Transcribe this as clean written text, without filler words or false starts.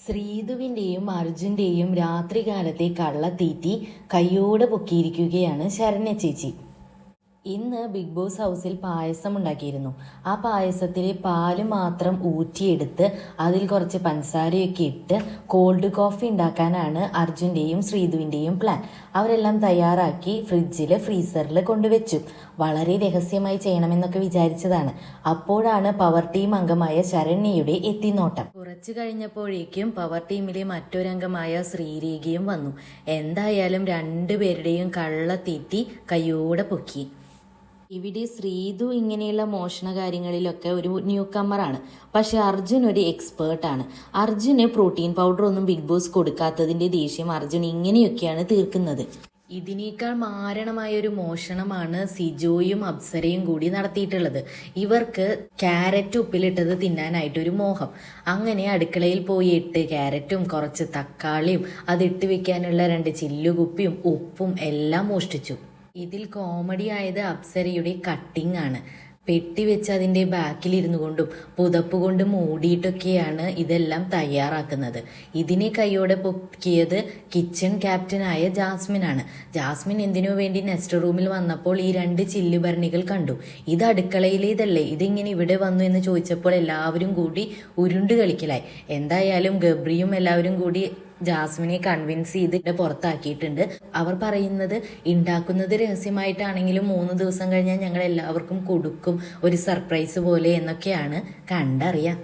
ശ്രീധുവിന്റെയും അർജുന്റെയും രാത്രികാലത്തെ കള്ളത്തീറ്റി കയ്യോടെ പൊക്കിയിരിക്കുകയാണ് ശരണ്യ ചേച്ചി. ഇന്ന് ബിഗ് ബോസ് ഹൗസിൽ പായസം ഉണ്ടാക്കിയിരുന്നു. ആ പായസത്തിലെ പാല് മാത്രം ഊറ്റിയെടുത്ത് അതിൽ കുറച്ച് പഞ്ചസാരയൊക്കെ ഇട്ട് കോൾഡ് കോഫി ഉണ്ടാക്കാനാണ് അർജുന്റെയും ശ്രീധുവിന്റെയും പ്ലാൻ. അവരെല്ലാം തയ്യാറാക്കി ഫ്രീസറിൽ കൊണ്ടുവച്ചു. വളരെ രഹസ്യമായി ചെയ്യണമെന്നൊക്കെ വിചാരിച്ചതാണ്. അപ്പോഴാണ് പവർ ടീം അംഗമായ ശരണ്യയുടെ എത്തിനോട്ടം. കുറച്ചു കഴിഞ്ഞപ്പോഴേക്കും പവർ ടീമിലെ മറ്റൊരംഗമായ ശ്രീരേഖയും വന്നു. എന്തായാലും രണ്ടുപേരുടെയും കള്ളത്തീറ്റി കയ്യോടെ പൊക്കി. ഇവിടെ ശ്രീധു ഇങ്ങനെയുള്ള മോഷണ കാര്യങ്ങളിലൊക്കെ ഒരു ന്യൂ കമ്മറാണ്. പക്ഷെ അർജുൻ ഒരു എക്സ്പേർട്ടാണ്. അർജുന് പ്രോട്ടീൻ പൗഡർ ഒന്നും ബിഗ് ബോസ് കൊടുക്കാത്തതിന്റെ ദേഷ്യം അർജുൻ ഇങ്ങനെയൊക്കെയാണ് തീർക്കുന്നത്. ഇതിനേക്കാൾ മാരണമായ ഒരു മോഷണമാണ് സിജോയും അപ്സരയും കൂടി നടത്തിയിട്ടുള്ളത്. ഇവർക്ക് ക്യാരറ്റ് ഉപ്പിലിട്ടത് തിന്നാനായിട്ടൊരു മോഹം. അങ്ങനെ അടുക്കളയിൽ പോയി 8 ക്യാരറ്റും കുറച്ച് തക്കാളിയും അതിട്ട് വെക്കാനുള്ള 2 ചില്ലുകുപ്പിയും ഉപ്പും എല്ലാം മോഷ്ടിച്ചു. ഇതിൽ കോമഡി ആയത് അപ്സരയുടെ കട്ടിംഗ് ആണ്. പെട്ടി വെച്ച് അതിന്റെ ബാക്കിലിരുന്നു കൊണ്ടും പുതപ്പ് കൊണ്ട് മൂടിയിട്ടൊക്കെയാണ് ഇതെല്ലാം തയ്യാറാക്കുന്നത്. ഇതിനെ കൈയോടെ പൊക്കിയത് കിച്ചൺ ക്യാപ്റ്റനായ ജാസ്മിനാണ്. ജാസ്മിൻ എന്തിനു വേണ്ടി നെസ്റ്റ് റൂമിൽ വന്നപ്പോൾ ഈ 2 ചില്ലുഭരണികൾ കണ്ടു. ഇത് അടുക്കളയിലേതല്ലേ, ഇതെങ്ങനെ ഇവിടെ വന്നു എന്ന് ചോദിച്ചപ്പോൾ എല്ലാവരും കൂടി ഉരുണ്ട് കളിക്കലായി. എന്തായാലും ഗബ്രിയും എല്ലാവരും കൂടി ജാസ്മിനെ കൺവിൻസ് ചെയ്തിട്ട് പുറത്താക്കിയിട്ടുണ്ട്. അവർ പറയുന്നത് ഉണ്ടാക്കുന്നത് രഹസ്യമായിട്ടാണെങ്കിലും 3 ദിവസം കഴിഞ്ഞാൽ ഞങ്ങൾ എല്ലാവർക്കും കൊടുക്കും, ഒരു സർപ്രൈസ് പോലെ എന്നൊക്കെയാണ്. കണ്ടറിയാം.